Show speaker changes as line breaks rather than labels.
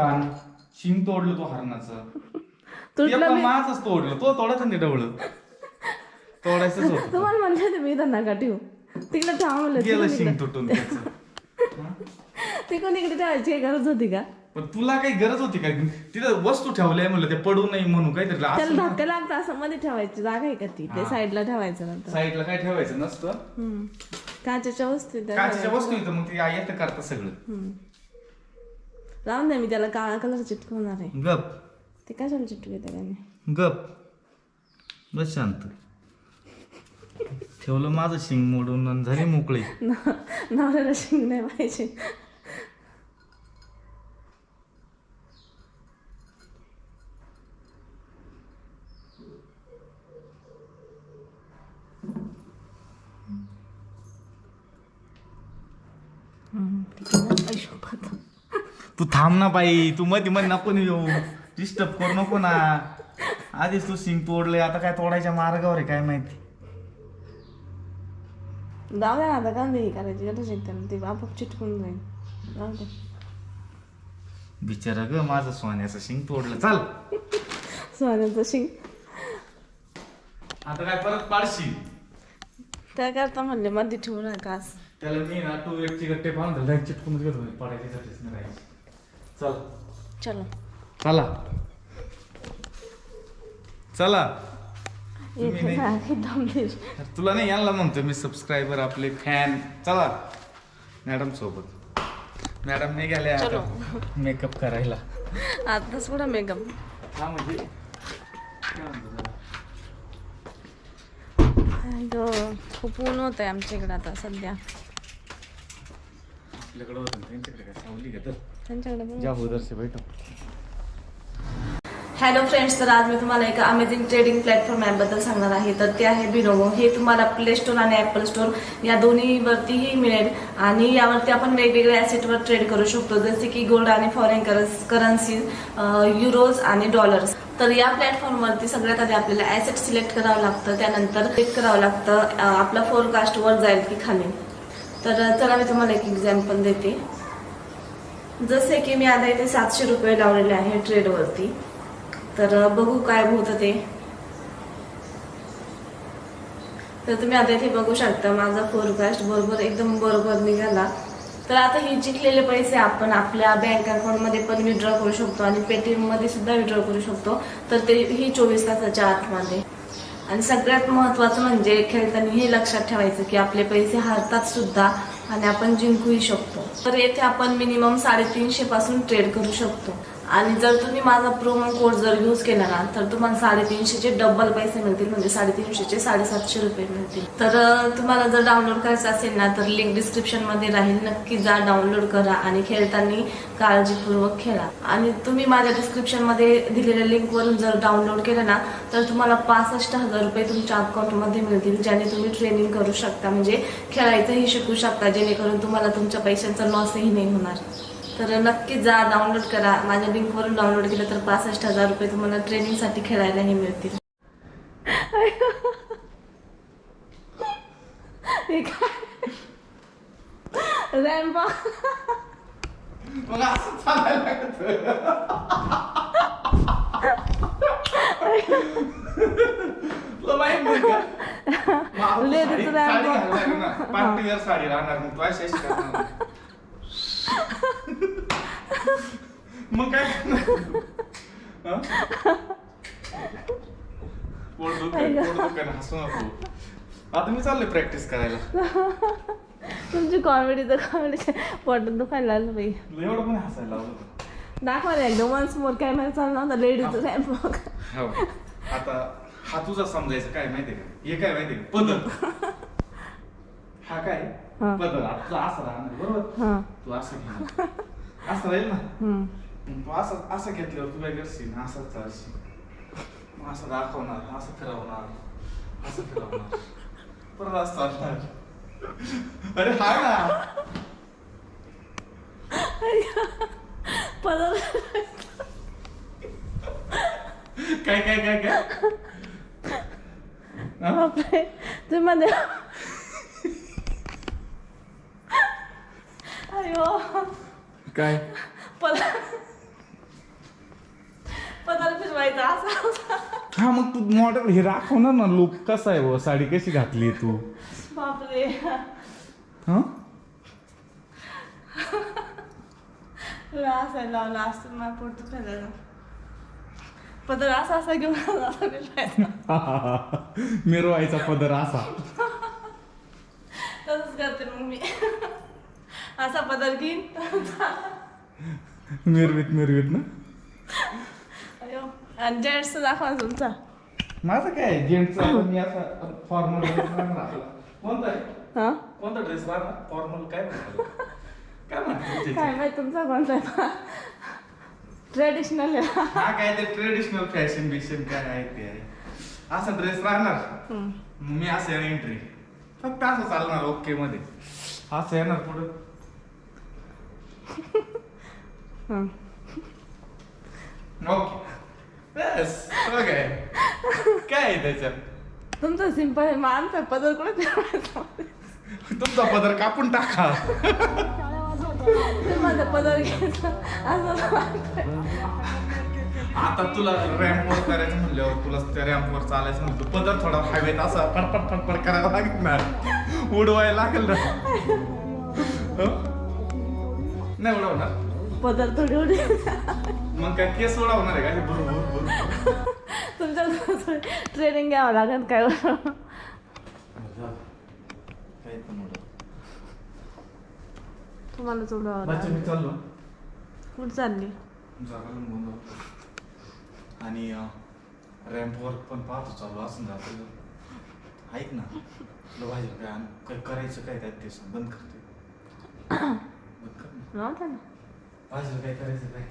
कान शिंग तोडलं तो हरणाचं माझच तोडलं तो तोडायचं नाही डवळं तोडायचंच होतं
तुम्हाला म्हणले मी तर नका ठेवू तिकडे ठेवा म्हणलं
गेलं शिंग तुटून त्याचं
तिकडून इकडे ठेवायची काही गरज होती का
पण तुला काही गरज होती का तिथं वस्तू ठेवल्या म्हणलं ते पडू नाही म्हणून काहीतरी
त्याला धक्का लागतं असं मध्ये ठेवायची जागा आहे का ती ते साईडला ठेवायचं नंतर
साईडला काय ठेवायचं नसतं
काचेच्या वस्तू
काचेच्या वस्तू येतं मग ते येतं करतं सगळं
राहून द्या मी त्याला काळा कलर चिटकवणार आहे
गप
ते कशाला चिटकू येते त्याने
गप बस शांत ठेवलं माझं शिंग मोडून आणि झाली मोकळी
नवऱ्याला शिंग नाही पाहिजे
तू थांब ना बाई तू मध्ये मध्ये नको ना येऊ डिस्टर्ब करू नको ना आधीच तू शिंग तोडले आता काय तोडायच्या मार्गावर आहे काय माहिती
जाऊ द्या ना आता का नाही करायची गरज आहे त्याला ते आपोआप चिटकून जाईल जाऊ दे
बिचारा ग माझं सोन्याचं शिंग तोडलं चाल
सोन्याचं शिंग
आता काय परत पाडशी
काय करता म्हणले मध्ये ठेवू नका
त्याला मी ना तू एक गट्टे पाहून झाला चिटकून घेतो पडायची नाही चल
चलो
चला चला तुला नाही यांना म्हणतो मी सबस्क्रायबर आपले फॅन चला मॅडम सोबत मॅडम नाही गेल्या आता मेकअप करायला
आताच पुढं मेकअप
हा म्हणजे
खूप ऊन होत आहे आमच्या इकडे आता सध्या
आपल्याकडे होतं त्यांच्याकडे काय सावली घेतात
त्यांच्याकडे
जा उधर से बैठो
हॅलो फ्रेंड्स तर आज मी तुम्हाला एका अमेझिंग ट्रेडिंग प्लॅटफॉर्म ॲपबद्दल सांगणार आहे तर ते आहे बिनोमो हे तुम्हाला प्ले स्टोर आणि ॲपल स्टोर या दोन्हीवरतीही मिळेल आणि यावरती आपण वेगवेगळ्या ॲसेटवर ट्रेड करू शकतो जसे की गोल्ड आणि फॉरेन करन्सी युरोज आणि डॉलर्स तर या प्लॅटफॉर्मवरती सगळ्यात आधी आपल्याला ॲसेट सिलेक्ट करावं लागतं त्यानंतर क्लिक करावं लागतं आपला फोरकास्ट वर जाईल की खाली तर चला मी तुम्हाला एक एक्झाम्पल देते जसे की मी आता इथे 700 रुपये लावलेले आहे ट्रेडवरती तर बघू काय होतं ते तर तुम्ही आता इथे बघू शकता माझा फोरकास्ट बरोबर एकदम बरोबर निघाला तर आता हे जिंकलेले पैसे आपण आपल्या बँक अकाउंटमध्ये पण विड्रॉ करू शकतो आणि पेटीएम मध्ये सुद्धा विड्रॉ करू शकतो तर ते ही 24 तासाच्या आतमध्ये आणि सगळ्यात महत्त्वाचं म्हणजे खेळताना हे लक्षात ठेवायचं की आपले पैसे हारतात सुद्धा आणि आपण जिंकूही शकतो तर येथे आपण मिनिमम 350 पासून ट्रेड करू शकतो आणि जर तुम्ही माझा प्रोमो कोड जर यूज केला ना तर तुम्हाला 350चे डबल पैसे मिळतील म्हणजे 350चे 750 रुपये मिळतील तर तुम्हाला जर डाउनलोड करायचं असेल ना तर लिंक डिस्क्रिप्शन मध्ये राहील नक्की जा डाउनलोड करा आणि खेळताना काळजीपूर्वक खेळा आणि तुम्ही माझ्या डिस्क्रिप्शन मध्ये दिलेल्या लिंक वरून जर डाउनलोड केलं ना तर तुम्हाला 65,000 रुपये तुमच्या अकाउंट मध्ये मिळतील ज्याने तुम्ही ट्रेनिंग करू शकता म्हणजे खेळायचंही शिकू शकता जेणेकरून तुम्हाला तुमच्या पैशांचा लॉसही नाही होणार तर नक्की जा डाउनलोड करा माझ्या लिंकवरून डाउनलोड केलं तर 65,000 रुपये तुम्हाला ट्रेनिंगसाठी खेळायलाही मिळतील रॅम्पा
साडी राहणार मग काय हसू नको आता मी चाललोय प्रॅक्टिस करायला
तुमची कॉमेडी तर कॉमेडी पोटात दुखायला लागलं बाई
एवढं पण हसायला लावलं
दाखवा ना एकदम वन्स मोर कॅमेरा चालला होता लेडीज रॅम्प
हो आता हा तुझा समजायचं काय माहितीये का हे काय माहितीये का पदर हा काय पदर तुझा असं राहणार बरोबर तू असं घे असं राहील ना तू असं घेतल्यावर तू काय करशील असंच चालशील असं दाखवणार असं फिरवणार असं फिरवणार परत असं असणार अरे हा ना
पदर
काय काय काय काय
बापरे तुम्ही मध्ये
काय
पदर शिवायचा असा.
हा मग तू मॉडेल हे दाखवणार ना लुक कसा आहे साडी कशी घातली तू.
बापरे.
हा
तुला असायला लावलं असतं मला पोट दुखायला. पदर असा घेऊन असा मिळवायचा.
मिरवायचा पदर असा.
तसंच करते मग मी. असा पदर घेईन.
मिरवीत ना.
अयो. आणि जेंट्स दाखवा तुमचा.
माझं काय जेंट्सचा मी असा फॉर्मल ड्रेस राहणार. कोणता आहे
हा
कोणता ड्रेस राहणार फॉर्मल काय म्हणतात? काय म्हणतात
काय माहिती तुमचा कोणता आहे. ट्रेडिशनल आहे.
हा काय ते ट्रेडिशनल फॅशन बिशन काय आहे ते आहे. असा ड्रेस राहणार मी असं एंट्री फक्त असं चालणार ओके मध्ये असं येणार पुढं. ओके बस काय काय आहे त्याच्यात.
तुमचं सिंपल आहे. मग आमचा पदर कुठे फिरवायचा.
तुमचा पदर कापून टाका.
माझा पदर घ्यायचा असं.
आता तुला रॅम्पवर करायचं म्हणल्यावर तुला त्या रॅम्पवर चालायचं म्हणतो पदर थोडा हवेत असा फडफड करायला लागणार. उडवायला लागेल ना. नाही उडवणार
पदर थोडी उडी.
मग काय केस उडवणार आहे का हे बरोबर.
तुमच्या ट्रेनिंग घ्यावं लागेल काय. तुम्हाला उडवावं लागेल.
मी चाललो
कुठं चालली.
आणि रॅम्पवर पण पाहतो चालू असं जात. ऐक ना तुला भाजी काय करायचं काय त्यात ते बंद करते. बंद कर ना
नव्हतं ना.
भाजीला काय करायचं काय